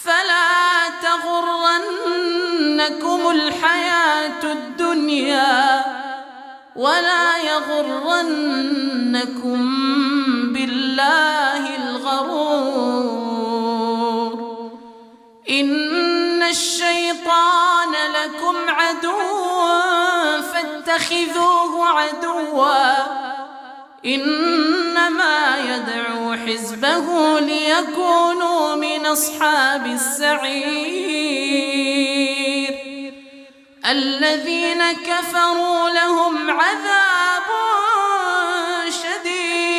فلا تغرنكم الحياة الدنيا ولا يغرنكم بالله الغرور. إن الشيطان لكم عدو فاتخذوه عدوا إنما يدعو حزبه ليكونوا من أصحاب السعير. الذين كفروا لهم عذاب شديد